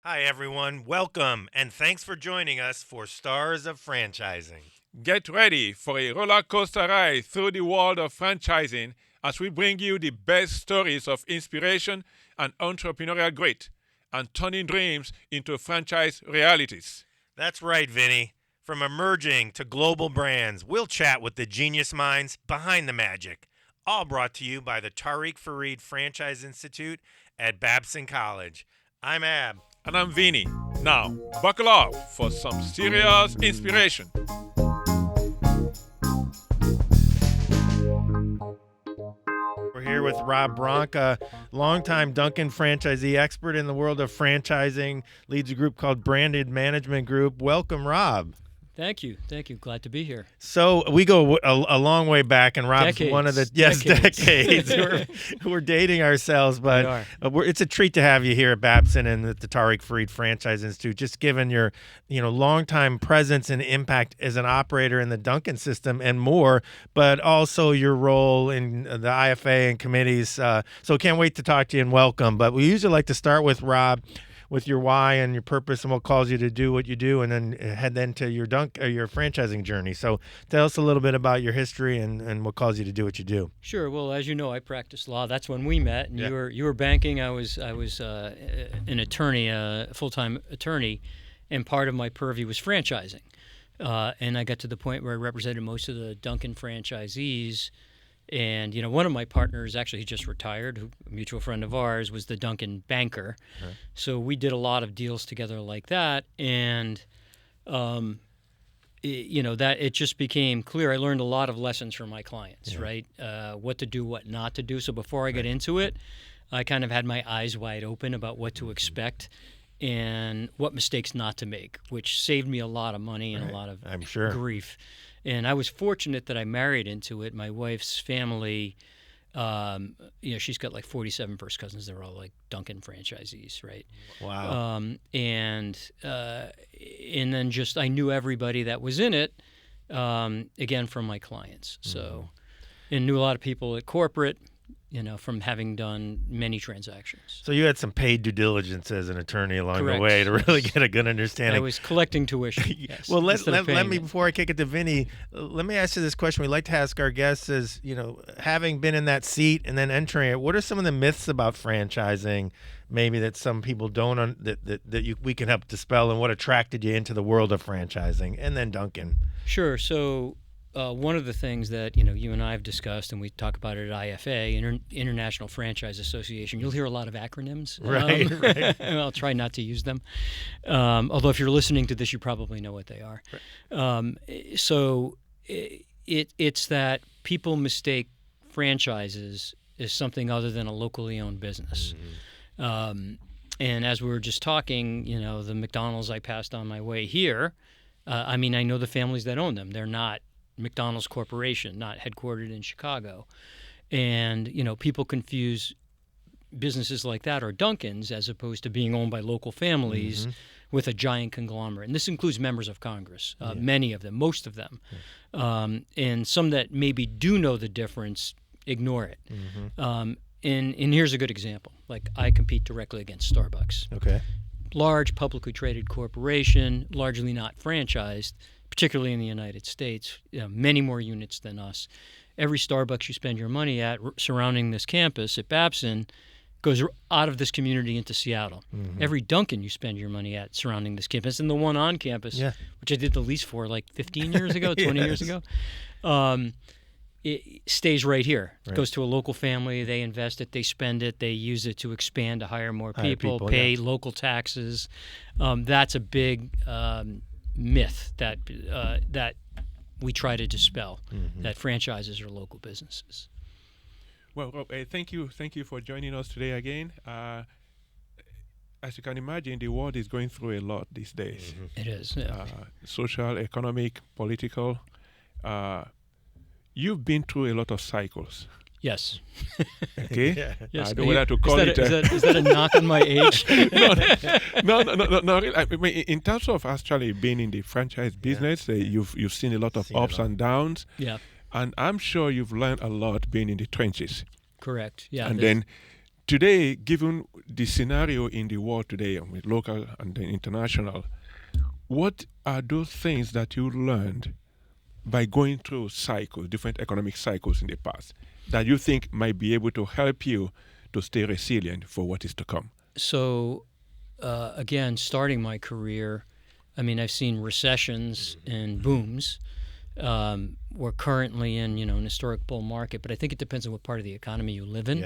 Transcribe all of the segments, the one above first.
Hi, everyone. Welcome, and thanks for joining us for Stars of Franchising. Get ready for a roller coaster ride through the world of franchising as we bring you the best stories of inspiration and entrepreneurial grit and turning dreams into franchise realities. That's right, Vinny. From emerging to global brands, we'll chat with the genius minds behind the magic. All brought to you by the Tariq Farid Franchise Institute at Babson College. I'm Ab. And I'm Vini. Now, buckle up for some serious inspiration. We're here with Rob Branca, longtime Dunkin franchisee expert in the world of franchising, leads a group called Branded Management Group. Welcome, Rob. Thank you. Glad to be here. So we go a long way back, and Rob's Decades. one of the decades. we're dating ourselves, but it's a treat to have you here at Babson and at the Tariq Farid Franchise Institute. Just given your longtime presence and impact as an operator in the Dunkin system and more, but also your role in the IFA and committees. So can't wait to talk to you and welcome. But we usually like to start with Rob, with your why and your purpose and what calls you to do what you do, and then head into your your franchising journey. So tell us a little bit about your history and what calls you to do what you do. Sure. Well, as you know, I practiced law. That's when we met, and you were banking. I was an attorney, a full-time attorney, and part of my purview was franchising. And I got to the point where I represented most of the Dunkin franchisees. And, one of my partners, actually, he just retired, a mutual friend of ours, was the Dunkin banker. Uh-huh. So we did a lot of deals together like that. And, it just became clear. I learned a lot of lessons from my clients, right? What to do, what not to do. So before I got into it, I kind of had my eyes wide open about what to expect and what mistakes not to make, which saved me a lot of money and a lot of grief. And I was fortunate that I married into it. My wife's family, she's got like 47 first cousins. They're all like Dunkin franchisees, right? Wow. And then just I knew everybody that was in it, again, from my clients. So, and knew a lot of people at corporate, from having done many transactions. So you had some paid due diligence as an attorney along Correct. the way to really get a good understanding. I was collecting tuition. Yes, well, let me, before I kick it to Vinny, let me ask you this question. We like to ask our guests is, having been in that seat and then entering it, what are some of the myths about franchising maybe that some people don't, we can help dispel, and what attracted you into the world of franchising? And then Dunkin. Sure. So one of the things that you and I have discussed, and we talk about it at IFA, International Franchise Association. You'll hear a lot of acronyms. Right. And I'll try not to use them. Although if you're listening to this, you probably know what they are. Right. So it's that people mistake franchises as something other than a locally owned business. Mm-hmm. And as we were just talking, the McDonald's I passed on my way here. I know the families that own them. They're not McDonald's Corporation, not headquartered in Chicago. And, people confuse businesses like that or Dunkin's as opposed to being owned by local families with a giant conglomerate. And this includes members of Congress, many of them, most of them. And some that maybe do know the difference ignore it. And here's a good example. Like, I compete directly against Starbucks. Okay. Large publicly traded corporation, largely not franchised, particularly in the United States, many more units than us. Every Starbucks you spend your money at surrounding this campus at Babson goes out of this community into Seattle. Mm-hmm. Every Dunkin you spend your money at surrounding this campus, and the one on campus, which I did the lease for like 15 years ago, 20 years ago, it stays right here. Right. It goes to a local family. They invest it. They spend it. They use it to expand, to hire more people, pay local taxes. That's a big myth that we try to dispel, that franchises are local businesses. Well, Rob, thank you for joining us today again. As you can imagine, the world is going through a lot these days. It is. Social, economic, political. You've been through a lot of cycles. Yes. Okay. Yes. I don't know how to call it. Is that a knock on my age? No. Really, I mean, in terms of actually being in the franchise business, you've seen a lot of ups and downs. Yeah. And I'm sure you've learned a lot being in the trenches. Correct. Yeah. And then Today, given the scenario in the world today, with local and international, what are those things that you learned by going through cycles, different economic cycles in the past, that you think might be able to help you to stay resilient for what is to come? So, again, starting my career, I mean, I've seen recessions and booms. We're currently in, an historic bull market, but I think it depends on what part of the economy you live in.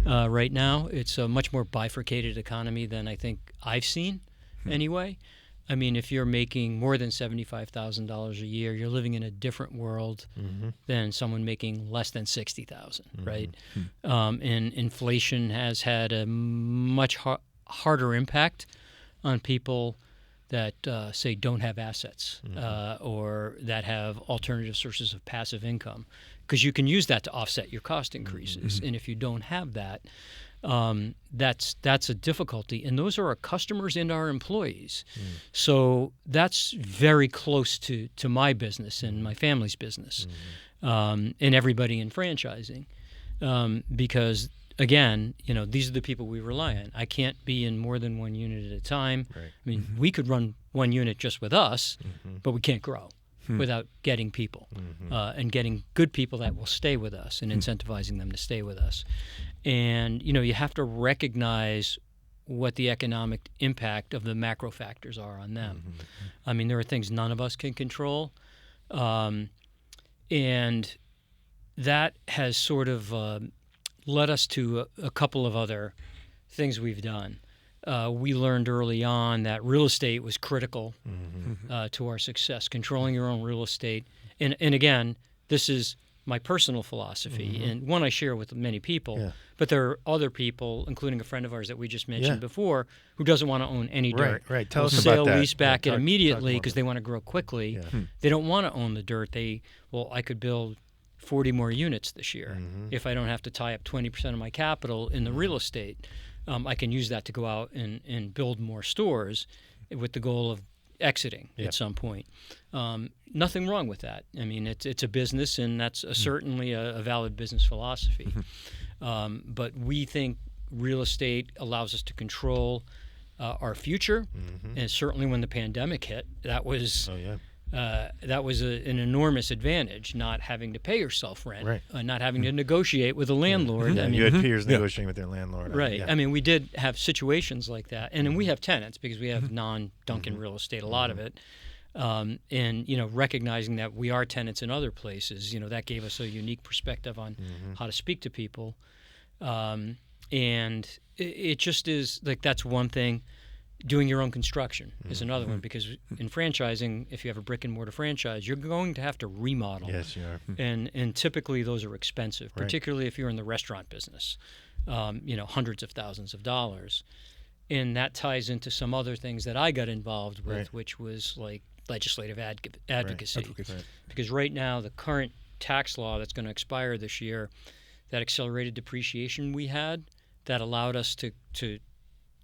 Yeah. Right now, it's a much more bifurcated economy than I think I've seen, anyway. I mean, if you're making more than $75,000 a year, you're living in a different world than someone making less than $60,000, right? And inflation has had a much harder impact on people that say don't have assets or that have alternative sources of passive income, because you can use that to offset your cost increases. And if you don't have that, that's a difficulty. And those are our customers and our employees. So that's very close to my business and my family's business and everybody in franchising, because again, these are the people we rely on. I can't be in more than one unit at a time. Right. I mean, we could run one unit just with us, but we can't grow without getting people and getting good people that will stay with us and incentivizing them to stay with us. And, you have to recognize what the economic impact of the macro factors are on them. I mean, there are things none of us can control. And that has sort of led us to a couple of other things we've done. We learned early on that real estate was critical to our success, controlling your own real estate. And again, this is my personal philosophy, and one I share with many people. But there are other people, including a friend of ours that we just mentioned before, who doesn't want to own any dirt. Right. Tell us about that. Sale, lease back it immediately because they want to grow quickly. They don't want to own the dirt. I could build 40 more units this year if I don't have to tie up 20% of my capital in the real estate. I can use that to go out and build more stores with the goal of exiting at some point. Nothing wrong with that. I mean, it's a business, and that's certainly a valid business philosophy. But we think real estate allows us to control our future, and certainly when the pandemic hit, that was an enormous advantage, not having to pay yourself rent, not having to negotiate with a landlord. I mean, you had peers negotiating with their landlord. Right. I mean, we did have situations like that. And then we have tenants because we have non-Dunkin real estate, a lot of it. And, recognizing that we are tenants in other places, that gave us a unique perspective on how to speak to people. And it just is, like, that's one thing. Doing your own construction is another one, because in franchising, if you have a brick and mortar franchise, you're going to have to remodel. Yes, you are. And typically those are expensive, particularly if you're in the restaurant business, hundreds of thousands of dollars. And that ties into some other things that I got involved with, which was like legislative advocacy. Because right now, the current tax law that's going to expire this year, that accelerated depreciation we had that allowed us to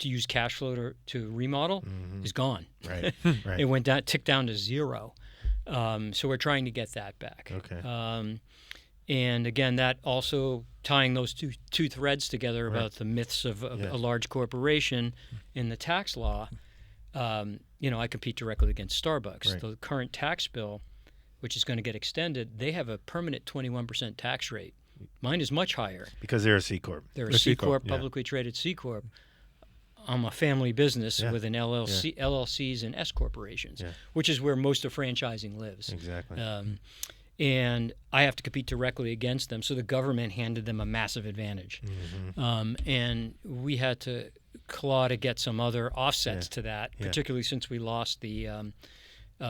use cash flow to remodel is gone. Right. It went down, ticked down to zero. So we're trying to get that back. Okay. And again, that also tying those two threads together about the myths of a large corporation in the tax law. I compete directly against Starbucks. The current tax bill, which is going to get extended, they have a permanent 21% tax rate. Mine is much higher. Because they're a C Corp. They're a C Corp, publicly traded C Corp. I'm a family business with an LLC, LLCs and S corporations, which is where most of franchising lives. Exactly. And I have to compete directly against them. So the government handed them a massive advantage. And we had to claw to get some other offsets to that, particularly since we lost the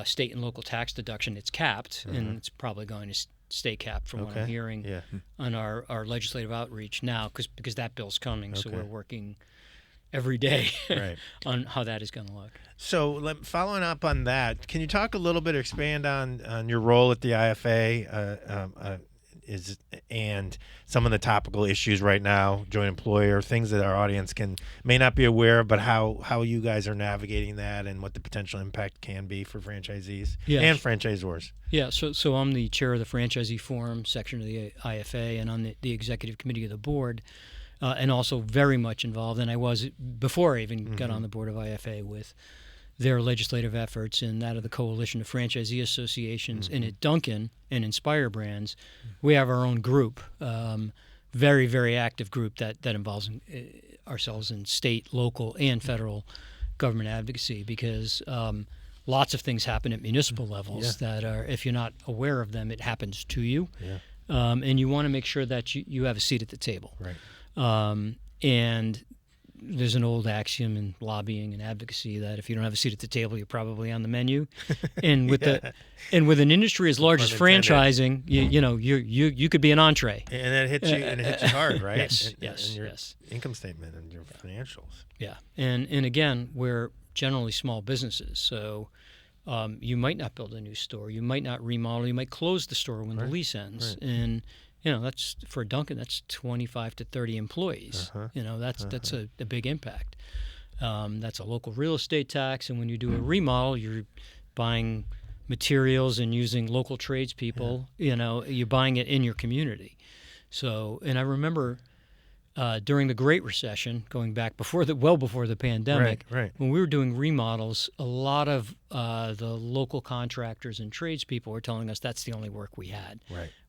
state and local tax deduction. It's capped, and it's probably going to stay capped from what I'm hearing on our legislative outreach now, because that bill's coming. So we're working every day on how that is going to look. So following up on that, can you talk a little bit, expand on your role at the IFA and some of the topical issues right now, joint employer, things that our audience may not be aware of, but how you guys are navigating that and what the potential impact can be for franchisees and franchisors. Yeah, so I'm the chair of the Franchisee Forum section of the IFA, and on the executive committee of the board. and also very much involved, and I was before I even got on the board of IFA, with their legislative efforts and that of the Coalition of Franchisee Associations. And at Dunkin and Inspire Brands, we have our own group, very, very active group that involves ourselves in state, local, and federal government advocacy, because lots of things happen at municipal levels that are, if you're not aware of them, it happens to you. And you want to make sure that you have a seat at the table. And there's an old axiom in lobbying and advocacy that if you don't have a seat at the table, you're probably on the menu. And with with an industry as large as franchising, you could be an entree. And it hits you hard, right? Yes. And your income statement and your financials. Yeah. And again, we're generally small businesses, so you might not build a new store, you might not remodel, you might close the store when the lease ends, and that's, for Dunkin', that's 25 to 30 employees. That's a big impact. That's a local real estate tax, and when you do a remodel, you're buying materials and using local tradespeople. You're buying it in your community. So, and I remember during the Great Recession, going back before the pandemic, when we were doing remodels, a lot of the local contractors and tradespeople were telling us that's the only work we had.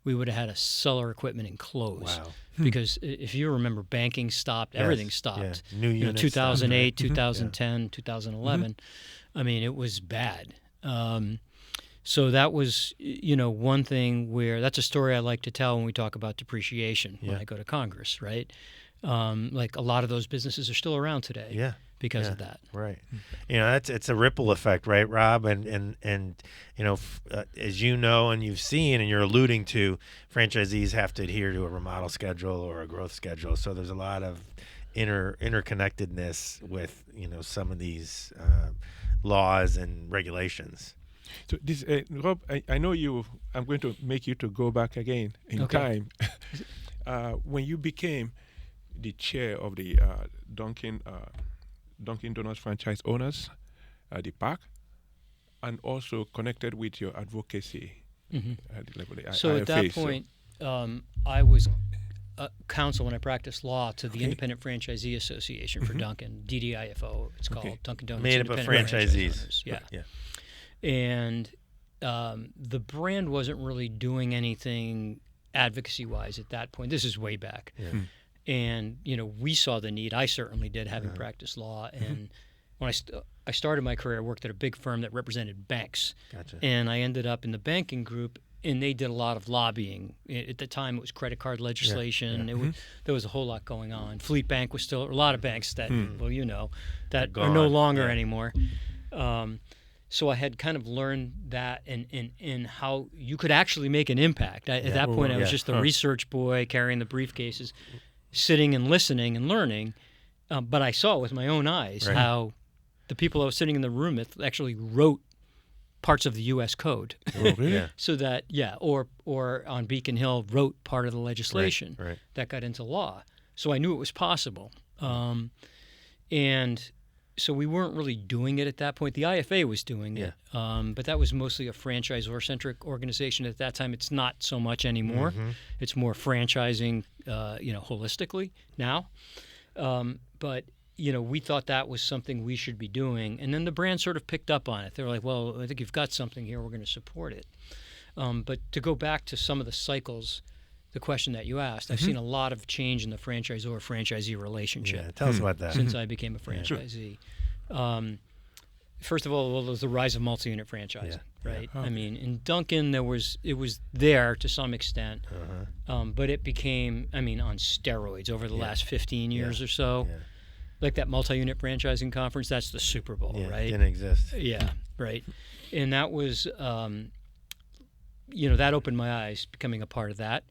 We would have had to sell our equipment and close. Because if you remember, banking stopped, everything stopped. New units, 2008, 2010, 2011. I mean, it was bad. So that was, one thing where, that's a story I like to tell when we talk about depreciation when I go to Congress, right? Like, a lot of those businesses are still around today because of that. It's a ripple effect, right, Rob? And as you know and you've seen and you're alluding to, franchisees have to adhere to a remodel schedule or a growth schedule. So there's a lot of interconnectedness with, some of these laws and regulations. So this, Rob, I know I'm going to make you to go back again in time. When you became the chair of the Dunkin' Donuts franchise owners, the PAC, and also connected with your advocacy at the level of the So IFA, at that point, I was counsel when I practiced law to the Independent Franchisee Association for Dunkin', DDIFO, it's called, Dunkin' Donuts Made up of franchisees. And the brand wasn't really doing anything advocacy-wise at that point. This is way back. And, we saw the need. I certainly did, having practiced law. And when I started my career, I worked at a big firm that represented banks. And I ended up in the banking group, and they did a lot of lobbying. At the time, it was credit card legislation. There was a whole lot going on. Fleet Bank was still, a lot of banks that, that are no longer anymore. So I had kind of learned that and how you could actually make an impact. At that point, I was just the research boy carrying the briefcases, sitting and listening and learning. But I saw with my own eyes how the people I was sitting in the room with actually wrote parts of the U.S. Code. So that, or on Beacon Hill wrote part of the legislation that got into law. So I knew it was possible. And so we weren't really doing it at that point. The IFA was doing it, but that was mostly a franchisor-centric organization at that time. It's not so much anymore. It's more franchising, holistically now. But we thought that was something we should be doing. And then the brand sort of picked up on it. They were like, well, I think you've got something here. We're going to support it. But to go back to some of the cycles, the question that you asked, I've seen a lot of change in the franchisor-franchisee relationship. Tell us about that. Since I became a franchisee. First of all, there was the rise of multi-unit franchising, right? I mean, in Dunkin', it was there to some extent, but it became, on steroids over the last 15 years or so. Like that multi-unit franchising conference, that's the Super Bowl, right? It didn't exist. Right. And that was, that opened my eyes, becoming a part of that.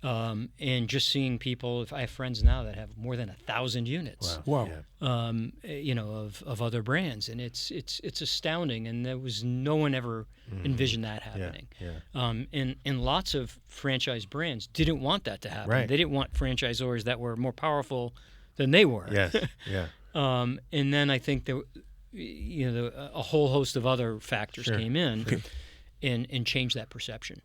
And just seeing people, I have friends now that have more than 1,000 units. Wow. Of other brands. And it's astounding. And there was no one ever envisioned that happening. And lots of franchise brands didn't want that to happen. They didn't want franchisors that were more powerful than they were. And then I think there, a whole host of other factors came in. and change that perception,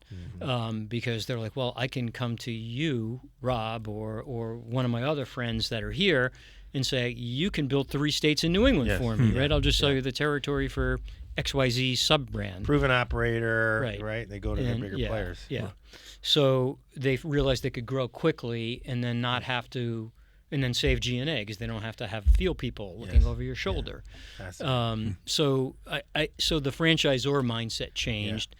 because they're like, well, I can come to you, Rob, or one of my other friends that are here, and say, you can build 3 states in New England for me, right? I'll just sell you the territory for XYZ sub-brand. Proven operator, right? They go to the bigger players. Yeah. So they realized they could grow quickly and then not have to, and then save G&A because they don't have to have field people looking over your shoulder. So so the franchisor mindset changed.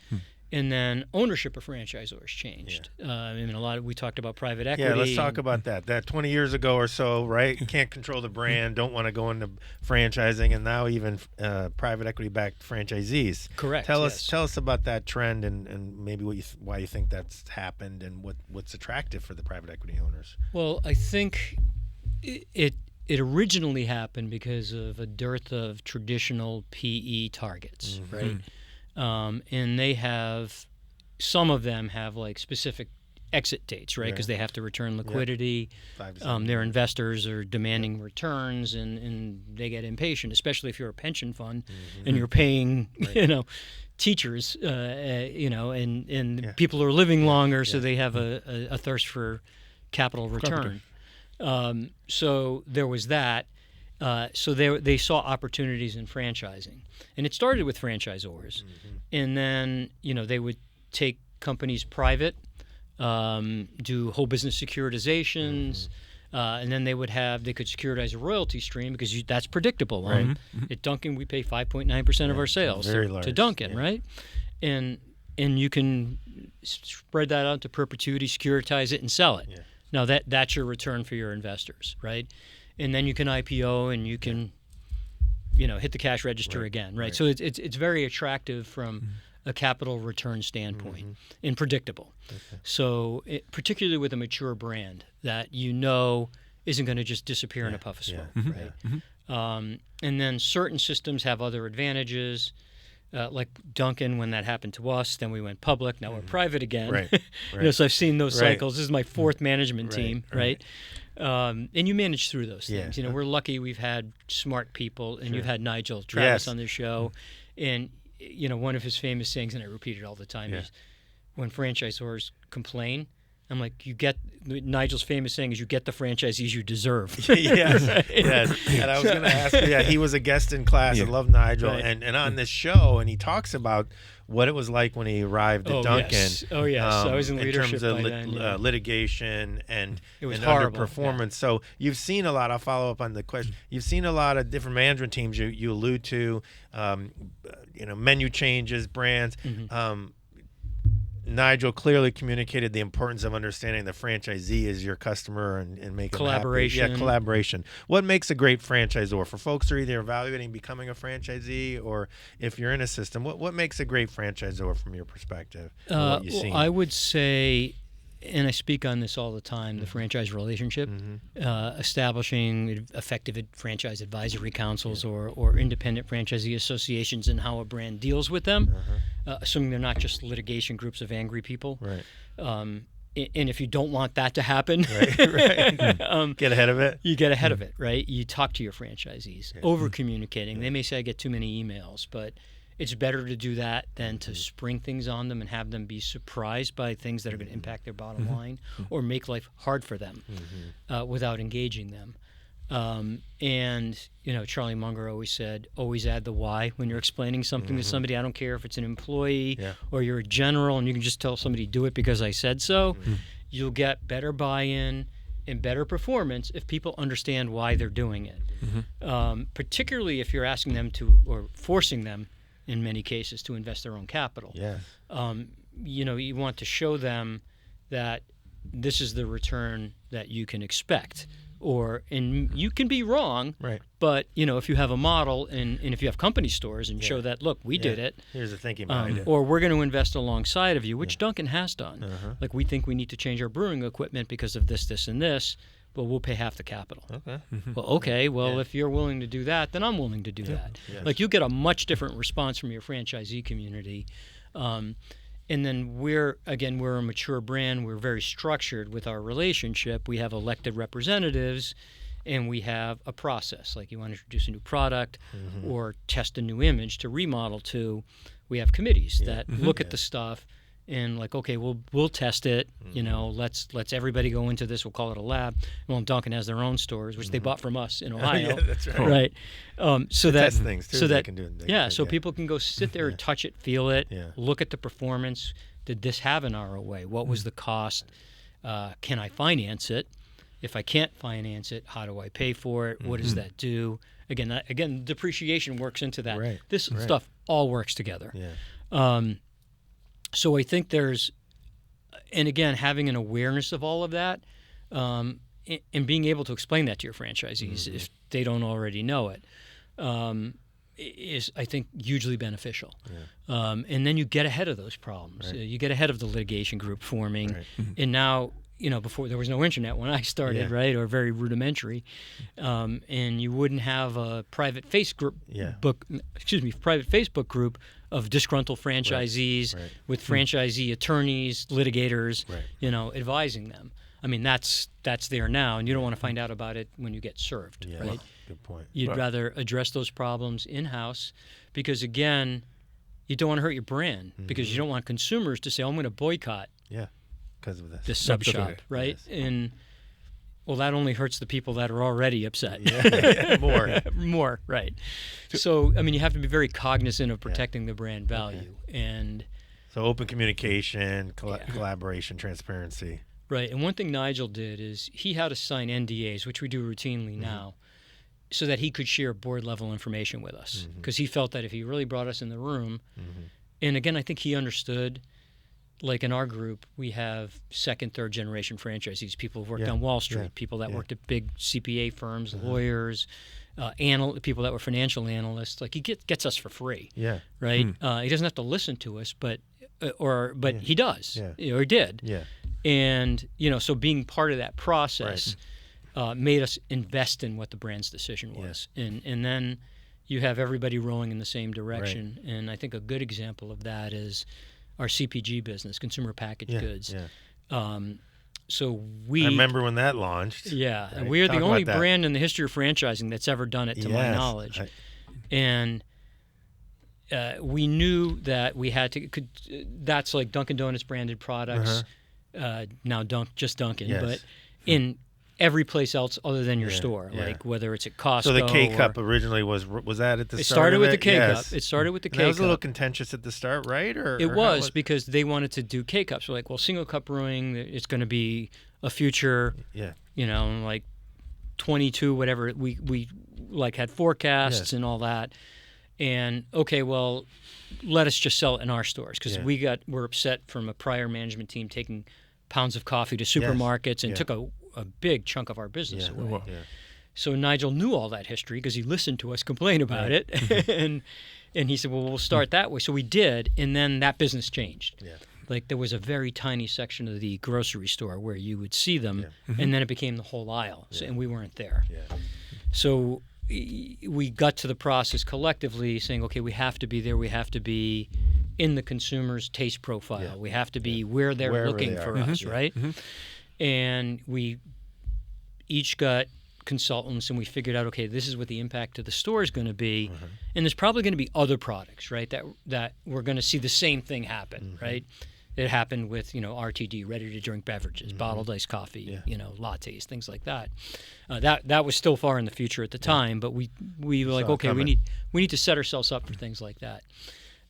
And then ownership of franchisors changed. I mean, we talked about private equity. Yeah, let's talk about that. That 20 years ago or so, right? You can't control the brand, don't want to go into franchising, and now even private equity-backed franchisees. Correct. Tell us about that trend and maybe why you think that's happened and what's attractive for the private equity owners. Well, I think it originally happened because of a dearth of traditional PE targets, right? And they have, some of them have like specific exit dates, right? Because they have to return liquidity. Their investors are demanding returns, and they get impatient, especially if you're a pension fund and you're paying, teachers, and people are living longer, so they have a thirst for capital return. So there was that. So they saw opportunities in franchising, and it started with franchisors, and then they would take companies private, do whole business securitizations, and then they could securitize a royalty stream because that's predictable. Right? At Dunkin, we pay 5.9% of our sales to Dunkin, right? And you can spread that out to perpetuity, securitize it, and sell it. Now that's your return for your investors, right? And then you can IPO and you can, hit the cash register again, right? So it's very attractive from a capital return standpoint and predictable. So particularly with a mature brand that isn't going to just disappear in a puff of smoke, right? And then certain systems have other advantages. Like Dunkin, when that happened to us, then we went public. Now we're private again. So I've seen those cycles. This is my 4th management team, right? And you manage through those things. We're lucky we've had smart people, and you've had Nigel Travis on the show. And, one of his famous sayings, and I repeat it all the time, is when franchisors complain, I'm like, Nigel's famous saying is, you get the franchisees you deserve. Yes. And I was going to ask you, he was a guest in class. I love Nigel. And on this show, and he talks about what it was like when he arrived at Dunkin. I was in leadership terms of by then, litigation and horrible. Underperformance. So you've seen a lot. I'll follow up on the question. You've seen a lot of different management teams you allude to, menu changes, brands. Nigel clearly communicated the importance of understanding the franchisee is your customer and making collaboration. Them happy. Collaboration. What makes a great franchisor? For folks who are either evaluating becoming a franchisee, or if you're in a system, what makes a great franchisor from your perspective? What you've seen? I would say, and I speak on this all the time, the franchise relationship, establishing effective franchise advisory councils or independent franchisee associations, and how a brand deals with them, assuming they're not just litigation groups of angry people. Right. And if you don't want that to happen, get ahead of it. You get ahead of it, right? You talk to your franchisees, over-communicating. They may say, I get too many emails, but it's better to do that than to spring things on them and have them be surprised by things that are going to impact their bottom line or make life hard for them without engaging them. And Charlie Munger always said, always add the why when you're explaining something to somebody. I don't care if it's an employee or you're a general, and you can just tell somebody, do it because I said so. You'll get better buy-in and better performance if people understand why they're doing it. Particularly if you're asking them to, or forcing them in many cases, to invest their own capital. You want to show them that this is the return that you can expect. And you can be wrong, but if you have a model and if you have company stores and show that, look, we did it. Here's the thinking behind it. Or we're going to invest alongside of you, which Dunkin has done. Like, we think we need to change our brewing equipment because of this, this, and this, but we'll pay half the capital. Well, if you're willing to do that, then I'm willing to do that. Like, you get a much different response from your franchisee community. And then we're a mature brand. We're very structured with our relationship. We have elected representatives, and we have a process. Like, you want to introduce a new product or test a new image to remodel to. we have committees that look at the stuff and like, okay, we'll test it. You know, let's everybody go into this. We'll call it a lab. Well, Dunkin has their own stores, which they bought from us in Ohio. Yeah, that's right. Right. So that test things too. so that they can do so people can go sit there, touch it, feel it, look at the performance. Did this have an ROA? What was the cost? Can I finance it? If I can't finance it, how do I pay for it? What does that do? Again, depreciation works into that. Right. This stuff all works together. Yeah. So I think there's, and again, having an awareness of all of that, and being able to explain that to your franchisees if they don't already know it, is, I think, hugely beneficial. Yeah. And then you get ahead of those problems. Right. You get ahead of the litigation group forming, and now, you know, before there was no internet when I started, right, or very rudimentary, and you wouldn't have a private Facebook group of disgruntled franchisees with franchisee attorneys, litigators, you know, advising them. I mean, that's there now, and you don't want to find out about it when you get served, right? Good point. You'd rather address those problems in-house because, again, you don't want to hurt your brand because you don't want consumers to say, oh, I'm going to boycott because of this sub shop, right? Yes. And well, that only hurts the people that are already upset. More, right? So, I mean, you have to be very cognizant of protecting the brand value, and so open communication, collaboration, transparency. Right. And one thing Nigel did is he had to sign NDAs, which we do routinely now, so that he could share board level information with us, because he felt that if he really brought us in the room, and again, I think he understood. Like in our group, we have second, third generation franchisees, people who've worked on Wall Street, people that worked at big CPA firms, lawyers, people that were financial analysts. Like he gets us for free, right? He doesn't have to listen to us, but he does, or he did. And, you know, so being part of that process made us invest in what the brand's decision was. And then you have everybody rowing in the same direction. And I think a good example of that is our CPG business, consumer packaged goods. So I remember when that launched. And we're the only brand in the history of franchising that's ever done it, to my knowledge. And we knew that we had to. That's like Dunkin' Donuts branded products. Now just Dunkin', but in every place else other than your store, like whether it's at Costco. So the K-Cup originally was that at the start? It started with the K-Cup. It started with the K-Cup. That was a little contentious at the start, right? It was because they wanted to do K-Cups. We're like, well, single cup brewing, it's going to be a future. You know, like 22, whatever. We like had forecasts and all that. And okay, well, let us just sell it in our stores because we're upset from a prior management team taking pounds of coffee to supermarkets and took a big chunk of our business away. So Nigel knew all that history because he listened to us complain about it, and he said, well, we'll start that way. So we did, and then that business changed. Like there was a very tiny section of the grocery store where you would see them, and then it became the whole aisle, and we weren't there. So we got to the process collectively saying, okay, we have to be there. We have to be in the consumer's taste profile. We have to be where they're looking for us, right? And we each got consultants, and we figured out, okay, this is what the impact to the store is going to be, and there's probably going to be other products, right, that we're going to see the same thing happen, right? It happened with, you know, RTD, ready-to-drink beverages, bottled iced coffee, you know, lattes, things like that. That was still far in the future at the time, but we were like, okay, we need to set ourselves up for things like that.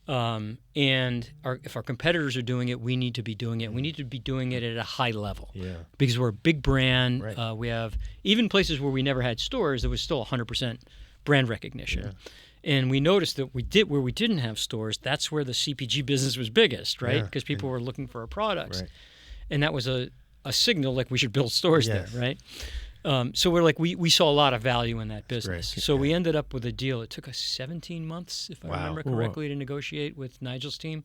And if our competitors are doing it, we need to be doing it. We need to be doing it at a high level because we're a big brand. We have, even places where we never had stores, there was still 100% brand recognition. And we noticed that where we didn't have stores, that's where the CPG business was biggest, right? Because people were looking for our products. And that was a signal like we should build stores there, right? So we're like, we saw a lot of value in that business. So we ended up with a deal. It took us 17 months, if I remember correctly, to negotiate with Nigel's team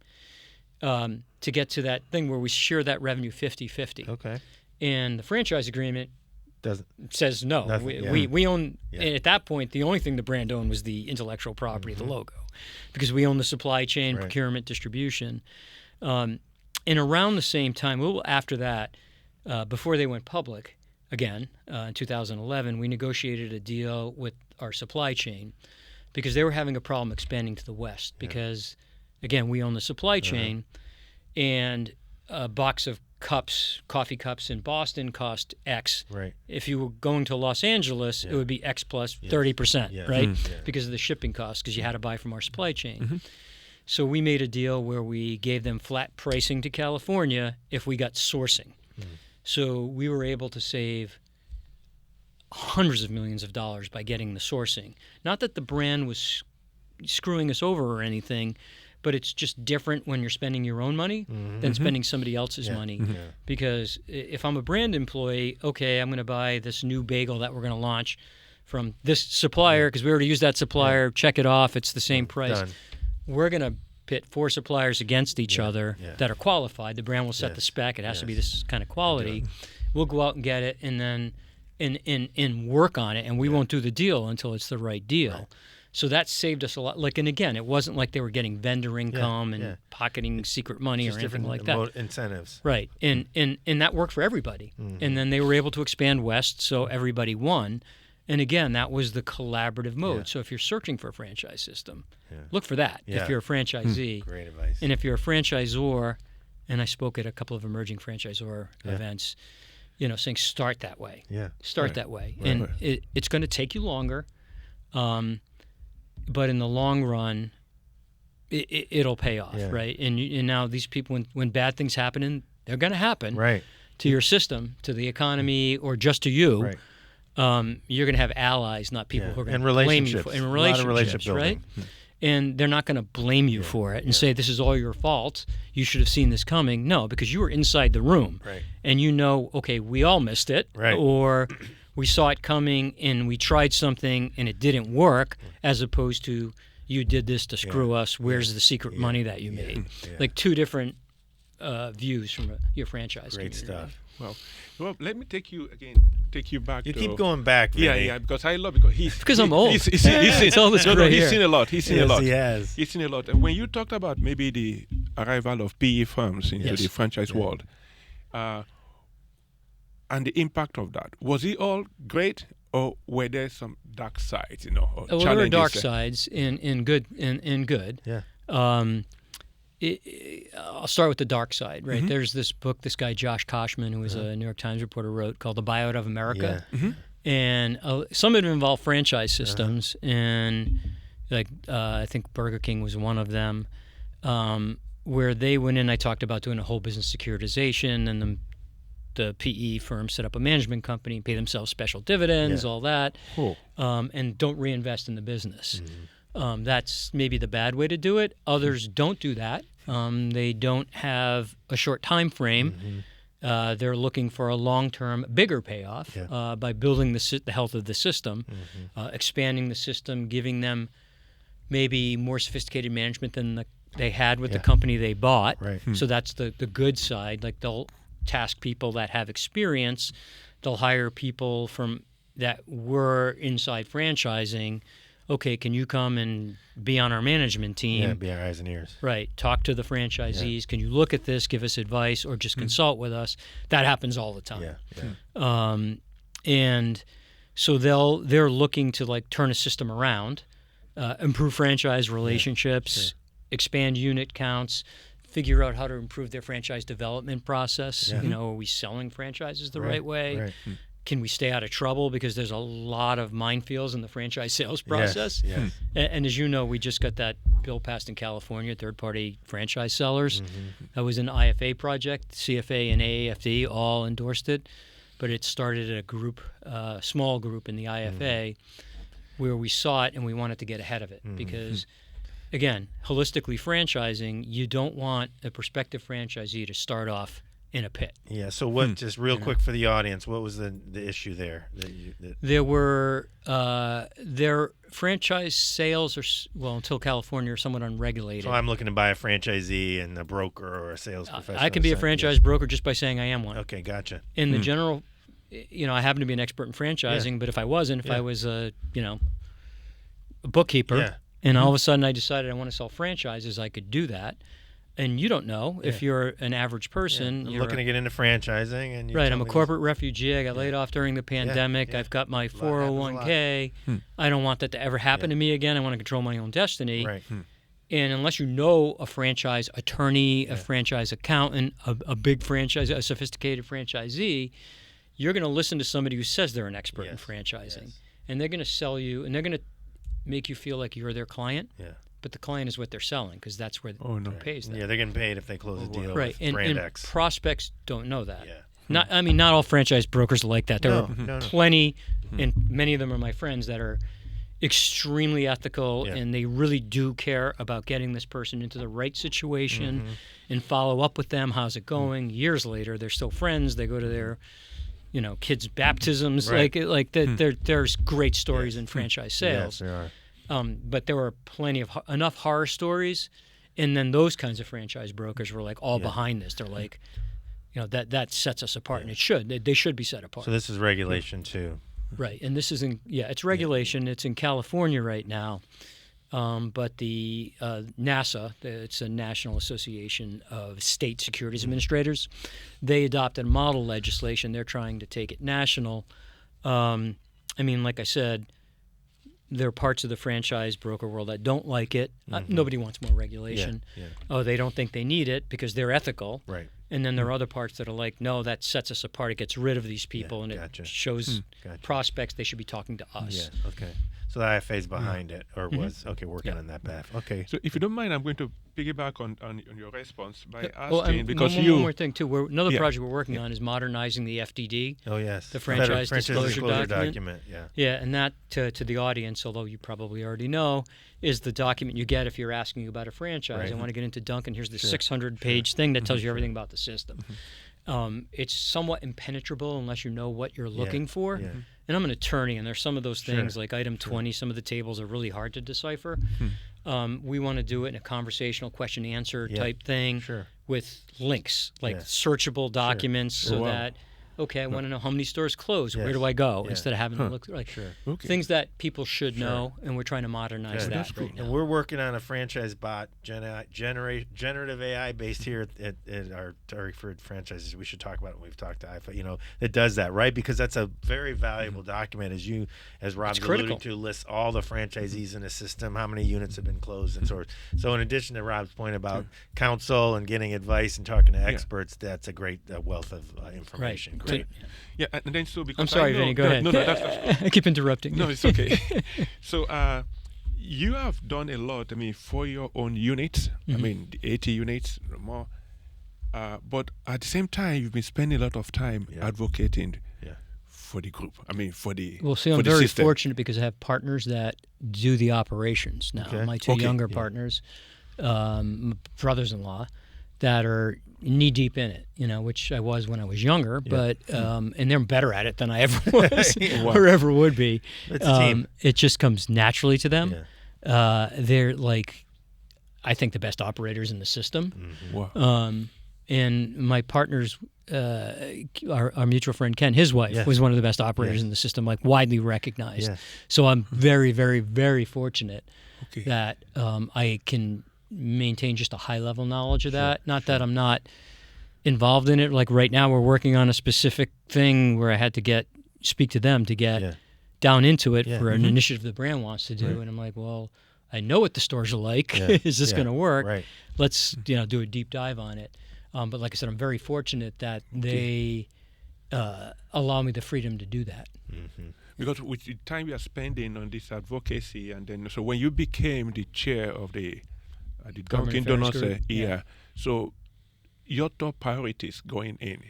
to get to that thing where we share that revenue 50-50. Okay. And the franchise agreement says no. We own, at that point, the only thing the brand owned was the intellectual property, the logo, because we own the supply chain, procurement, distribution. And around the same time, a little after that, before they went public, again, in 2011, we negotiated a deal with our supply chain because they were having a problem expanding to the West because again, we own the supply chain, and a box of coffee cups in Boston cost X. Right. If you were going to Los Angeles, it would be X plus 30%, right? Because of the shipping costs, because you had to buy from our supply chain. So we made a deal where we gave them flat pricing to California if we got sourcing. So we were able to save hundreds of millions of dollars by getting the sourcing. Not that the brand was screwing us over or anything, but it's just different when you're spending your own money than spending somebody else's money. Because if I'm a brand employee, okay, I'm going to buy this new bagel that we're going to launch from this supplier because we already used that supplier, check it off, it's the same price. Done. We're going to pit 4 suppliers against each other that are qualified. The brand will set the spec. It has to be this kind of quality. We'll go out and get it and then and work on it, and we won't do the deal until it's the right deal. Right. So that saved us a lot. Like, and again, it wasn't like they were getting vendor income and pocketing secret money or anything like that. Incentives. Right. And that worked for everybody. And then they were able to expand west, so everybody won. And again, that was the collaborative mode. So if you're searching for a franchise system, look for that if you're a franchisee. Great advice. And if you're a franchisor, and I spoke at a couple of emerging franchisor events, saying start that way. Start that way. Right. And it's going to take you longer. But in the long run, it'll pay off, right? And now these people, when bad things happen, they're going to happen to your system, to the economy, or just to you. Right. You're going to have allies, not people who are going to blame you for it. And relationships, right? And they're not going to blame you for it and say, this is all your fault. You should have seen this coming. No, because you were inside the room. Right. And okay, we all missed it. Right. Or we saw it coming and we tried something and it didn't work, as opposed to you did this to screw us. Where's the secret money that you made? Like two different views from your franchise Great community. Stuff. Well, let me take you back. You keep going back, Vinny. Yeah, because I love because I'm old. He's seen a lot. He's seen a lot. He has. He's seen a lot. And when you talked about maybe the arrival of PE firms into the franchise world, and the impact of that, was it all great, or were there some dark sides? Or well, there were dark sides in good. Yeah. I'll start with the dark side, right? There's this book this guy Josh Koshman, who was a New York Times reporter, wrote called The Buyout of America. And some of it involved franchise systems, and I think Burger King was one of them, where they went in. I talked about doing a whole business securitization, and the PE firm set up a management company, pay themselves special dividends, all that, and don't reinvest in the business. That's maybe the bad way to do it. Others don't do that. They don't have a short time frame. They're looking for a long-term, bigger payoff by building the health of the system, expanding the system, giving them maybe more sophisticated management than they had with the company they bought. Right. So that's the good side. Like, they'll task people that have experience. They'll hire people that were inside franchising. Okay, can you come and be on our management team? Yeah, be our eyes and ears. Right. Talk to the franchisees. Can you look at this, give us advice, or just consult with us? That happens all the time. And so they're looking to turn a system around, improve franchise relationships, expand unit counts, figure out how to improve their franchise development process. Are we selling franchises the right way? Right. Can we stay out of trouble? Because there's a lot of minefields in the franchise sales process. Yes. And as you know, we just got that bill passed in California, third-party franchise sellers. That was an IFA project. CFA and AAFD all endorsed it. But it started at a small group in the IFA where we saw it and we wanted to get ahead of it. Because, again, holistically franchising, you don't want a prospective franchisee to start off in a pit. Yeah. So what? Just real quick for the audience, what was the issue there? There were their franchise sales until California are somewhat unregulated. So I'm looking to buy a franchisee and a broker or a sales professional. I can be a franchise broker just by saying I am one. Okay, gotcha. In the general, I happen to be an expert in franchising, but if I wasn't, if I was a bookkeeper, and all of a sudden I decided I want to sell franchises, I could do that. And you don't know if you're an average person. You're looking to get into franchising. And right, I'm a corporate refugee. I got laid off during the pandemic. I've got my 401k. I don't want that to ever happen to me again. I want to control my own destiny. Right. And unless you know a franchise attorney, a franchise accountant, a big franchise, a sophisticated franchisee, you're going to listen to somebody who says they're an expert in franchising. And they're going to sell you, and they're going to make you feel like you're their client. Yeah. But the client is what they're selling, because that's where it pays them. Yeah, they're getting paid if they close a deal with and Brand X. Prospects don't know that. Yeah. Not all franchise brokers are like that. There are plenty, and many of them are my friends, that are extremely ethical, and they really do care about getting this person into the right situation and follow up with them. How's it going? Years later, they're still friends. They go to their kids' baptisms. There's great stories in franchise sales. Yes, there are. But there were plenty of enough horror stories, and then those kinds of franchise brokers were like all behind this. They're like, that sets us apart, and it should. They should be set apart. So this is regulation too. Right, and this is it's regulation. It's in California right now, but the NASA, it's a National Association of State Securities Administrators, they adopted model legislation. They're trying to take it national. Like I said, there are parts of the franchise broker world that don't like it. Nobody wants more regulation. Oh, they don't think they need it because they're ethical. Right. And then there are other parts that are like, no, that sets us apart. It gets rid of these people, and it shows prospects they should be talking to us. Yeah. Okay. So the IFA is behind it, or was working on that path. Okay. So if you don't mind, I'm going to piggyback on your response by asking, because one more thing too. Another project we're working on is modernizing the FDD. Oh yes. The franchise disclosure document. Yeah. Yeah, and that to the audience, although you probably already know, is the document you get if you're asking about a franchise. Right. I want to get into Dunkin. Here's the 600-page thing that tells you everything about the system. It's somewhat impenetrable unless you know what you're looking for. Yeah. And I'm an attorney, and there's some of those things like item 20. Some of the tables are really hard to decipher. We want to do it in a conversational question-answer type thing with links, like searchable documents, so that I want to know how many stores close. Where do I go? Instead of having to look like things that people should know, and we're trying to modernize that. Right now. And we're working on a franchise bot, generative AI based here at our Tarek franchises. We should talk about it when we've talked to IFA. That does that, right? Because that's a very valuable document, as Rob's alluding to, lists all the franchisees in the system, how many units have been closed, and so on. So in addition to Rob's point about counsel and getting advice and talking to experts, that's a great wealth of information. Right. Great. Yeah, and then so because I'm sorry, Vinny, go ahead. No, that's I keep interrupting. No, it's okay. So you have done a lot, for your own units, the 80 units or more. But at the same time, you've been spending a lot of time advocating for the group. For the Well, see, I'm very fortunate because I have partners that do the operations now. Okay. My two younger partners, brothers-in-law, that are knee-deep in it, which I was when I was younger, but and they're better at it than I ever was or ever would be. It's a team. It just comes naturally to them. Yeah. They're like, I think, the best operators in the system. Wow. And my partners, our mutual friend Ken, his wife was one of the best operators in the system, like widely recognized. Yeah. So I'm very, very, very fortunate that I can maintain just a high level knowledge of that. Not that I'm not involved in it. Like right now, we're working on a specific thing where I had to speak to them to get down into it for an initiative the brand wants to do. And I'm like, well, I know what the stores are like. Is this going to work? Right. Let's do a deep dive on it. But like I said, I'm very fortunate that they allow me the freedom to do that. Because with the time you are spending on this advocacy, and then so when you became the chair of the Dunkin' Donuts, so your top priorities going in,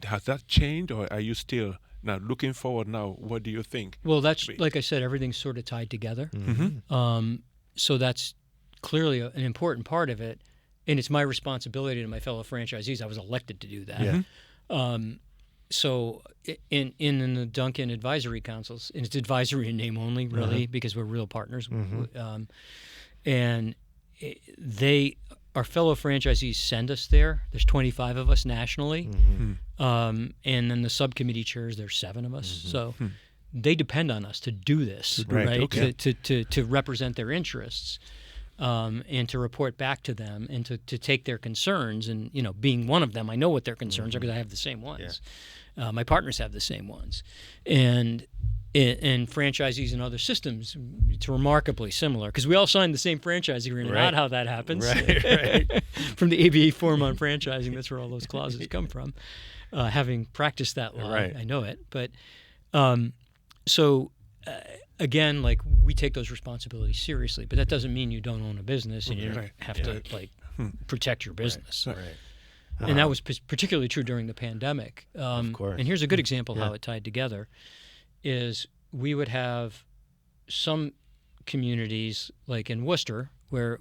has that changed, or are you still now looking forward now? What do you think? Well, that's like I said, everything's sort of tied together. So that's clearly an important part of it, and it's my responsibility to my fellow franchisees. I was elected to do that. So in the Dunkin' advisory councils, and it's advisory in name only, really, because we're real partners, and our fellow franchisees send us there. There's 25 of us nationally, and then the subcommittee chairs, there's 7 of us. So they depend on us to do this, right? To represent their interests, and to report back to them, and to take their concerns. And being one of them, I know what their concerns are because I have the same ones. My partners have the same ones, and and franchisees and other systems, it's remarkably similar because we all signed the same franchise agreement. Not how that happens. Right. From the ABA form on franchising, that's where all those clauses come from. Having practiced that law, I know it. But again, like we take those responsibilities seriously, but that doesn't mean you don't own a business and you don't have to like protect your business. Right. And that was particularly true during the pandemic. Of course. And here's a good example how it tied together. Is we would have some communities like in Worcester where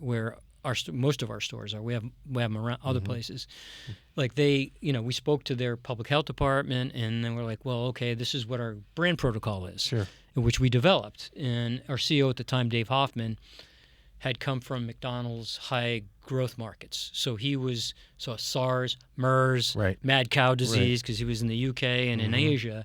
most of our stores are. We have them around other places. Like we spoke to their public health department, and then we're like, well, okay, this is what our brand protocol is, which we developed. And our CEO at the time, Dave Hoffman, had come from McDonald's high growth markets. So he saw SARS, MERS, mad cow disease because he was in the UK and in Asia.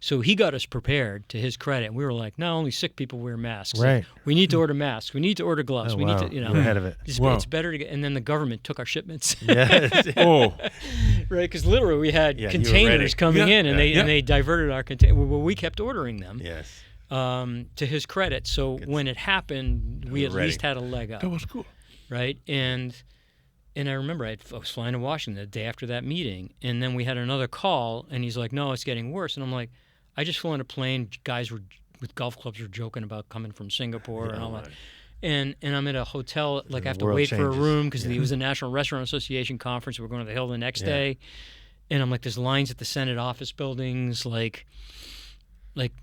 So he got us prepared, to his credit. And we were like, no, only sick people wear masks. Right. We need to order masks. We need to order gloves. We need to, You're ahead of it. It's better to get. And then the government took our shipments. Yes. Right, because literally we had containers coming in, and they diverted our containers. Well, we kept ordering them. Yes. To his credit. So when it happened, we at least had a leg up. That was cool. Right? And I remember I was flying to Washington the day after that meeting, and then we had another call, and he's like, no, it's getting worse. And I'm like, I just flew on a plane. Guys with golf clubs were joking about coming from Singapore and all that. And I'm at a hotel, like I have to wait for a room because it was a National Restaurant Association conference. We're going to the Hill the next day. And I'm like, there's lines at the Senate office buildings, like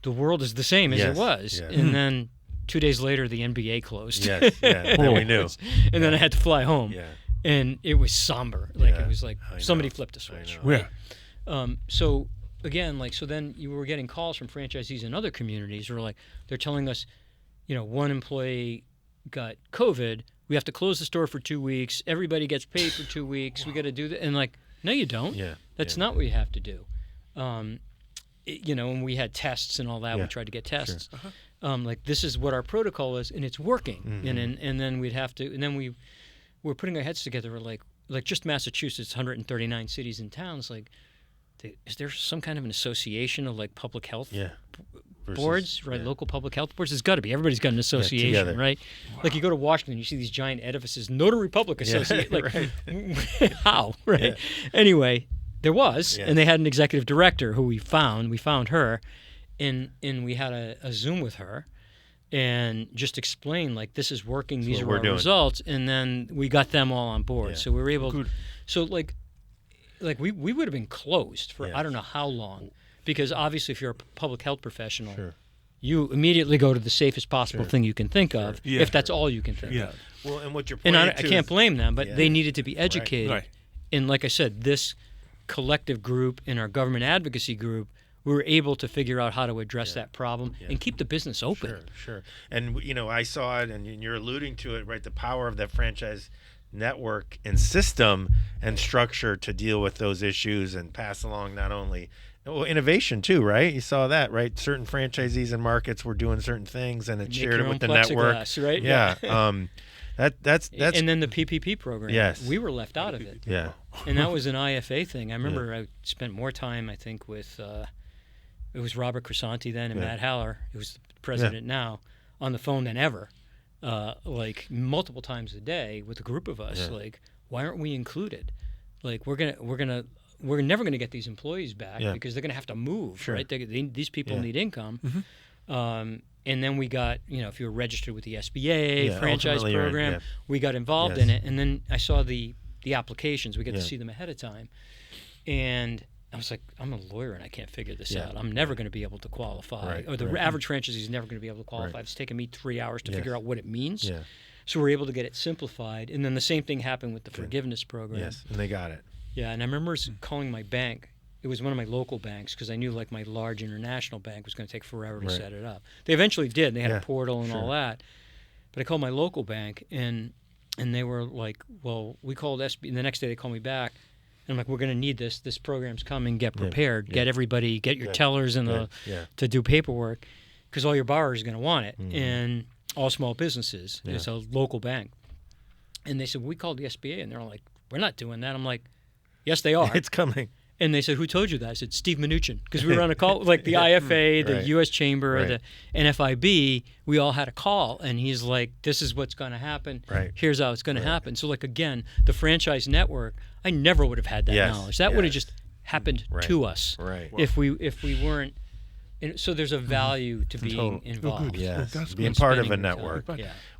the world is the same as it was. And then 2 days later, the NBA closed. Yes, then we knew. And then I had to fly home. Yeah. And it was somber. Like it was like somebody flipped a switch. Right? So again, so then you were getting calls from franchisees in other communities who were like, they're telling us, one employee got COVID. We have to close the store for 2 weeks. Everybody gets paid for 2 weeks. We got to do that. And like, no, you don't. Yeah. That's not what you have to do. When we had tests and all that, we tried to get tests. Sure. Like this is what our protocol is, and it's working. And then we'd have to, and then we were putting our heads together. We're like just Massachusetts, 139 cities and towns. Like, is there some kind of an association of like public health boards, right? Local public health boards. There's got to be. Everybody's got an association, right? Wow. Like you go to Washington, you see these giant edifices, Notary Public Association. How? Right. Yeah. Anyway. There was, and they had an executive director who we found. We found her, and we had a Zoom with her, and just explained like this is working. These are our results, and then we got them all on board. Yeah. So we were able. Good. So like we would have been closed for I don't know how long, because obviously if you're a public health professional, you immediately go to the safest possible thing you can think of, if that's all you can think of. Well, and what you're and I can't blame them, but they needed to be educated. Right. And like I said, this collective group in our government advocacy group, we were able to figure out how to address that problem and keep the business open. Sure. And I saw it, and you're alluding to it, right? The power of that franchise network and system and structure to deal with those issues and pass along not only innovation too, right? You saw that, right? Certain franchisees and markets were doing certain things, and it shared it with the network, right? Yeah. That's and then the PPP program. Yes, we were left out of it. Yeah, and that was an IFA thing. I remember I spent more time, I think, with it was Robert Crisanti then and Matt Haller, who's the president now, on the phone than ever, like multiple times a day with a group of us. Like, why aren't we included? Like, we're never gonna get these employees back because they're gonna have to move. Right? These people need income. And then we got, if you were registered with the SBA franchise program, we got involved in it. And then I saw the applications. We got to see them ahead of time. And I was like, I'm a lawyer and I can't figure this out. I'm never going to be able to qualify. Or the average franchisee is never going to be able to qualify. It's taken me 3 hours to figure out what it means. Yeah. So we're able to get it simplified. And then the same thing happened with the forgiveness program. Yes, and they got it. Yeah, and I remember calling my bank. It was one of my local banks because I knew like my large international bank was going to take forever to set it up. They eventually did. They had a portal and all that. But I called my local bank and they were like, well, we called SB. And the next day they called me back. And I'm like, we're going to need this. This program's coming. Get prepared. Get everybody, get your tellers and to do paperwork because all your borrowers are going to want it. And all small businesses. It's a local bank. And they said, we called the SBA. And they're like, we're not doing that. I'm like, yes, they are. It's coming. And they said, who told you that? I said, Steve Mnuchin, because we were on a call, like the IFA, the U.S. Chamber, the NFIB, we all had a call, and he's like, this is what's going to happen. Here's how it's going to happen. So, like, again, the franchise network, I never would have had that knowledge. That would have just happened to us if we weren't. And so there's a value to being involved. Yes, being part of a network.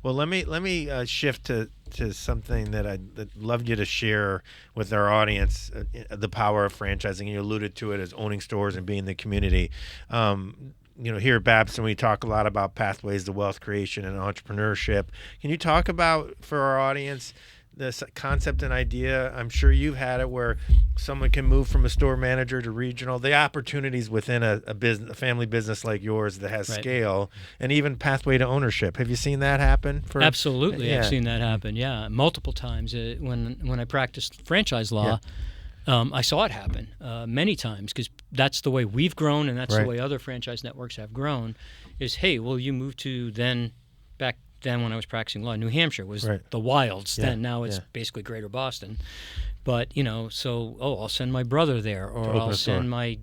Well, let me shift to something that I'd love you to share with our audience, the power of franchising. You alluded to it as owning stores and being in the community. Here at Babson, we talk a lot about pathways to wealth creation and entrepreneurship. Can you talk about, for our audience, this concept and idea? I'm sure you've had it where someone can move from a store manager to regional, the opportunities within a business, a family business like yours that has scale, and even pathway to ownership. Have you seen that happen? Absolutely. I've seen that happen. Multiple times. When I practiced franchise law, I saw it happen many times, because that's the way we've grown, and that's the way other franchise networks have grown, is, hey, well, you moved to back then when I was practicing law, New Hampshire was the wilds. Then now it's basically greater Boston. But, I'll send my brother there, or I'll send my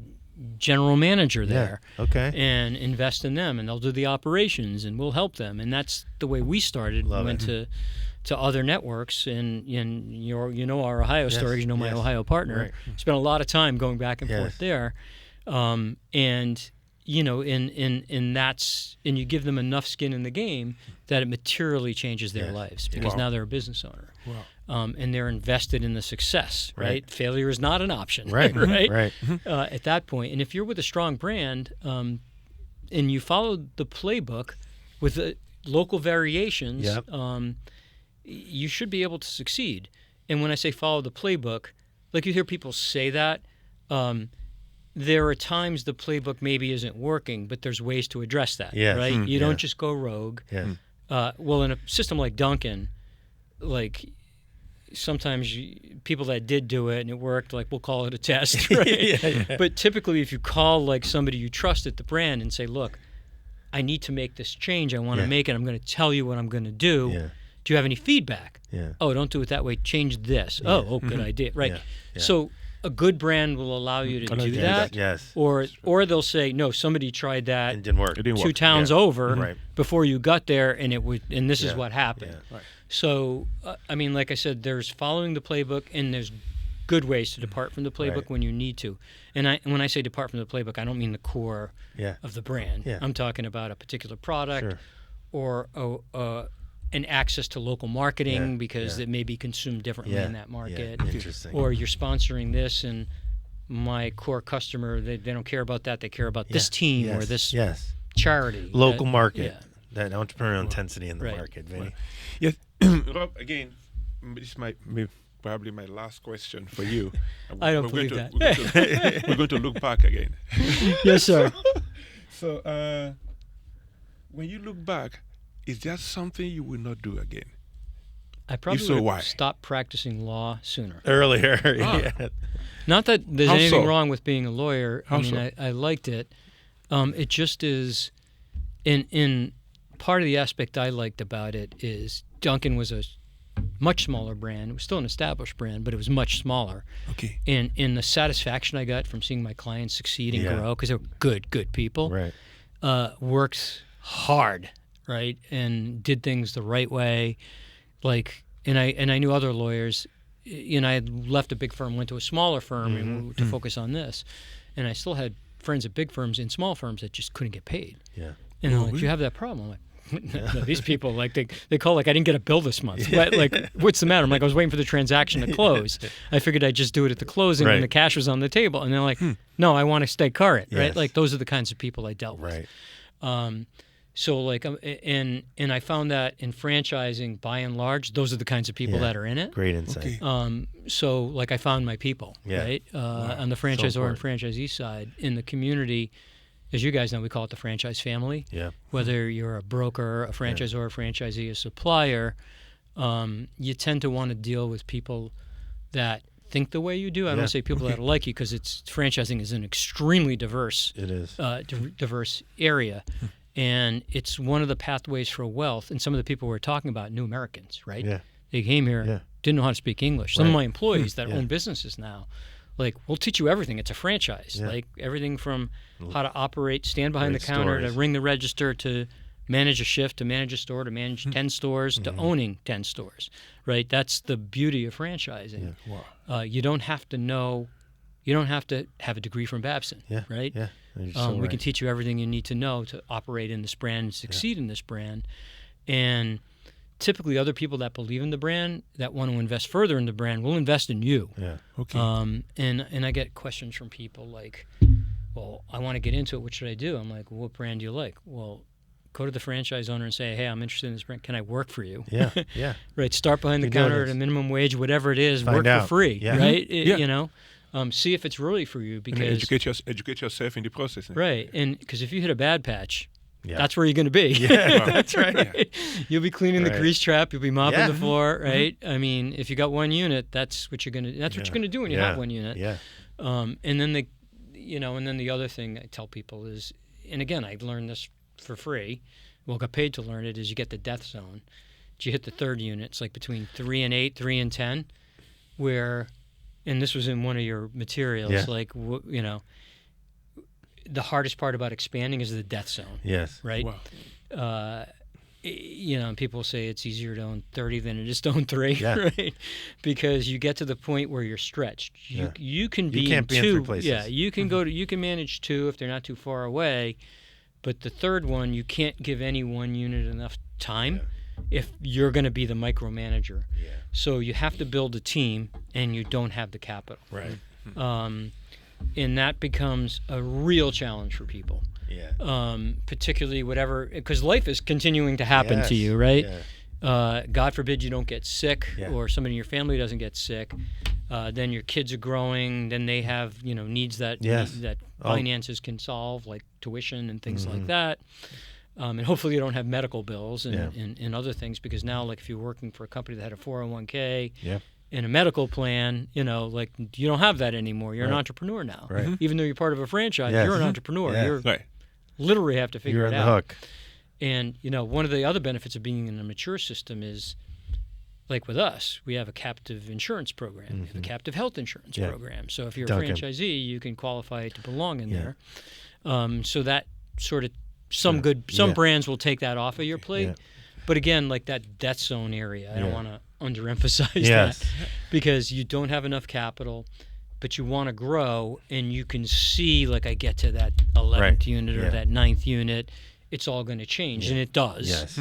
general manager there and invest in them, and they'll do the operations, and we'll help them. And that's the way we started. We went to other networks, and our Ohio story, my Ohio partner. Spent a lot of time going back and forth there. And you give them enough skin in the game that it materially changes their lives, because now they're a business owner. And they're invested in the success, right? Failure is not an option, right? At that point. And if you're with a strong brand, and you follow the playbook with the local variations, you should be able to succeed. And when I say follow the playbook, like you hear people say that, there are times the playbook maybe isn't working, but there's ways to address that, right? You don't just go rogue. Well, in a system like Dunkin, like sometimes people that did do it and it worked, like we'll call it a test, right? But typically if you call like somebody you trust at the brand and say, look, I need to make this change. I want to make it. I'm going to tell you what I'm going to do. Do you have any feedback? Oh, don't do it that way. Change this. Oh, good idea. Right. So a good brand will allow you to do that. Or they'll say, no, somebody tried that. It didn't work. Two towns over before you got there, and this is what happened. So, like I said, there's following the playbook, and there's good ways to depart from the playbook when you need to. And when I say depart from the playbook, I don't mean the core of the brand. I'm talking about a particular product or an access to local marketing because it may be consumed differently in that market. Interesting. Or you're sponsoring this, and my core customer, they don't care about that. They care about this team or this charity. Local market. That entrepreneurial intensity in the market, Vinny. Yes, Rob, again, this might be probably my last question for you. I don't believe that. We're going to look back again. Yes, sir. So when you look back, is that something you will not do again? I probably would stop practicing law sooner. Earlier. Not that there's anything wrong with being a lawyer. I liked it. It just is in part of the aspect I liked about it is Dunkin was a much smaller brand. It was still an established brand, but it was much smaller. Okay. And in the satisfaction I got from seeing my clients succeed and grow, because they're good people, worked hard, right, and did things the right way. Like, and I knew other lawyers. I had left a big firm, went to a smaller firm to focus on this, and I still had friends at big firms and small firms that just couldn't get paid. And they're like, "Do you have that problem?" I'm like, no, these people, like they call like, I didn't get a bill this month. Like, what's the matter? I'm like, I was waiting for the transaction to close. I figured I'd just do it at the closing when the cash was on the table. And they're like, no, I want to stay current, right? Like, those are the kinds of people I dealt with. So like, and I found that in franchising, by and large, those are the kinds of people that are in it. Great insight. So like, I found my people, right? On the franchisor and franchisee side, in the community. As you guys know, we call it the franchise family. Whether you're a broker, a franchisor, a franchisee, a supplier, you tend to want to deal with people that think the way you do. I don't want to say people that are like you, because franchising is an extremely diverse. It is diverse area, and it's one of the pathways for wealth. And some of the people we're talking about, new Americans, right? They came here, didn't know how to speak English. Some of my employees that own businesses now, like, we'll teach you everything. It's a franchise. Like everything from how to operate, stand behind the counter, to ring the register, to manage a shift, to manage a store, to manage 10 stores, to owning 10 stores, right? That's the beauty of franchising. Yeah. Wow. You don't have to have a degree from Babson, right? Yeah. We can teach you everything you need to know to operate in this brand and succeed in this brand. And typically other people that believe in the brand, that want to invest further in the brand, will invest in you. Yeah. Okay. And I get questions from people like, well, I want to get into it. What should I do? I'm like, well, what brand do you like? Well, go to the franchise owner and say, hey, I'm interested in this brand. Can I work for you? Yeah. Yeah. Right. Start behind the counter at a minimum wage, whatever it is, work for free. Yeah. Right. You know, see if it's really for you, because and educate yourself in the process. Right. And because if you hit a bad patch, Yeah. that's where you're going to be. Yeah, that's right. You'll be cleaning the grease trap. You'll be mopping the floor, right? Mm-hmm. I mean, if you got one unit, that's what you're going to. That's what you're going to do when you have one unit. Yeah. And then the other thing I tell people is, and again, I learned this for free. Well, got paid to learn it. Is you get the death zone. You hit the third unit. It's like between 3 and 8, 3 and 10, where, and this was in one of your materials. Yeah. Like the hardest part about expanding is the death zone. Yes. Right. Wow. And people say it's easier to own 30 than it is to own 3, Yeah. right? Because you get to the point where you're stretched. You can be can't be in 2. 3 places. Yeah, you can you can manage 2 if they're not too far away, but the third one, you can't give any one unit enough time if you're going to be the micromanager. Yeah. So you have to build a team, and you don't have the capital. Right. And that becomes a real challenge for people. Yeah. Particularly because life is continuing to happen to you, right? Yeah. God forbid you don't get sick, Yeah. or somebody in your family doesn't get sick. Then your kids are growing. Then they have needs that finances can solve, like tuition and things like that. And hopefully you don't have medical bills and other things, because now, like, if you're working for a company that had a 401k and a medical plan, like, you don't have that anymore. You're an entrepreneur now. Right. Even though you're part of a franchise, Yes. you're an entrepreneur. Yeah. You're Right. literally have to figure You're it on out. the hook. And, one of the other benefits of being in a mature system is, like with us, we have a captive insurance program. We have a captive health insurance program. So if you're Dunkin. a franchisee, you can qualify to belong in there. So that sort of, some brands will take that off of your plate. Yeah. But again, like that death zone area, I don't want to underemphasize Yes. that, because you don't have enough capital, but you want to grow, and you can see, like, I get to that 11th unit or that 9th unit, it's all going to change, and it does. Yes.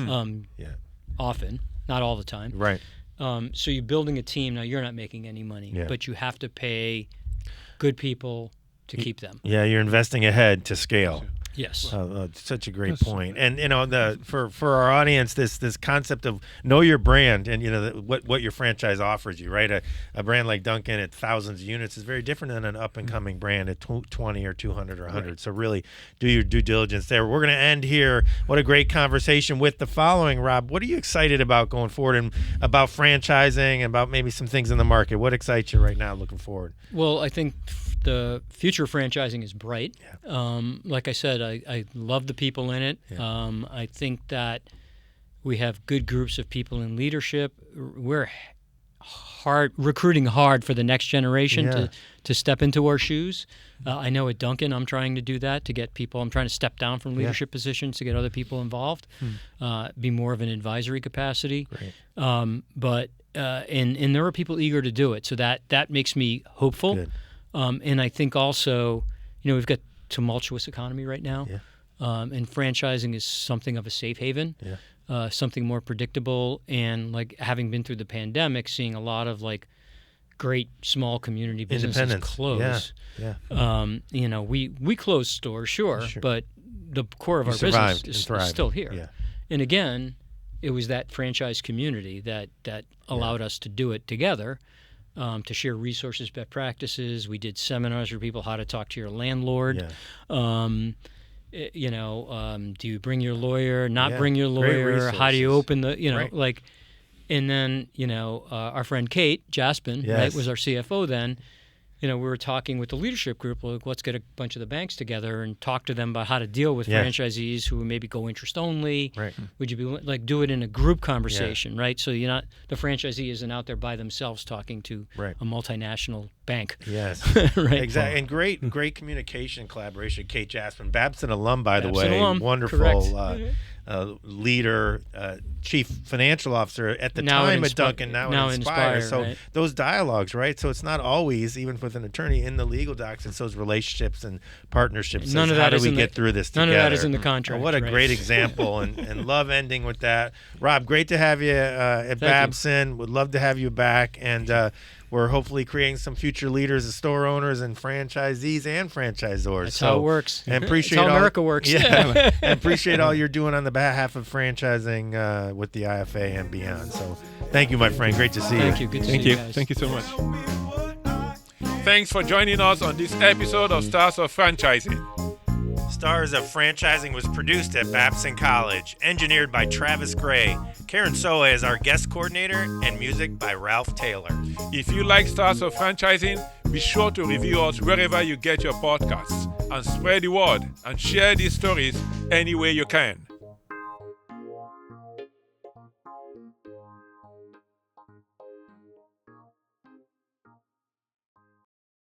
Often, not all the time. Right. So you're building a team. Now, you're not making any money, but you have to pay good people to keep them. Yeah, you're investing ahead to scale. Yes. Such a great point. And for our audience, this concept of know your brand, and what your franchise offers you, right? A brand like Dunkin' at thousands of units is very different than an up and coming brand at 20 or 200 or 100. Right. So really do your due diligence there. We're going to end here. What a great conversation with the following, Rob. What are you excited about going forward, and about franchising, and about maybe some things in the market? What excites you right now looking forward? Well, I think the future of franchising is bright. Yeah. Like I said, I love the people in it. Yeah. I think that we have good groups of people in leadership. We're recruiting hard for the next generation to step into our shoes. I know at Dunkin', I'm trying to do that, to get people. I'm trying to step down from leadership positions to get other people involved, be more of an advisory capacity. Great. But there are people eager to do it, so that makes me hopeful. Good. And I think also, we've got tumultuous economy right now, and franchising is something of a safe haven, something more predictable. And, like, having been through the pandemic, seeing a lot of, like, great small community businesses close. We closed stores, sure, but the core of our business is still here. Yeah. And again, it was that franchise community that allowed us to do it together. To share resources, best practices. We did seminars for people, how to talk to your landlord. Yeah. Do you bring your lawyer, bring your lawyer? How do you open the, and then, our friend Kate Jaspin, right, was our CFO then. we were talking with the leadership group, like, let's get a bunch of the banks together and talk to them about how to deal with franchisees who maybe go interest only. Right. Would you be like do it in a group conversation, right? So you're not, the franchisee isn't out there by themselves talking to a multinational bank. Yes. Right. Exactly. And great communication collaboration. Kate Jasmine, Babson alum, by the Babson way. alum. Wonderful leader, chief financial officer at the time at Dunkin, now Inspire. So right? those dialogues, right? So it's not always, even with an attorney in the legal docs, it's those relationships and partnerships. None of that how do we get through this together? None of that is in the contract. What a right? great example, and love ending with that. Rob, great to have you at Babson. Would love to have you back, and we're hopefully creating some future leaders as store owners and franchisees and franchisors. That's how it works. And appreciate That's how America works. Yeah, and appreciate all you're doing on the behalf of franchising with the IFA and beyond. So thank you, my friend. Great to see you. Thank you. Good to see you guys. Thank you so much. Thanks for joining us on this episode of Stars of Franchising. Stars of Franchising was produced at Babson College, engineered by Travis Gray. Karen Soa is our guest coordinator, and music by Ralph Taylor. If you like Stars of Franchising, be sure to review us wherever you get your podcasts, and spread the word and share these stories any way you can.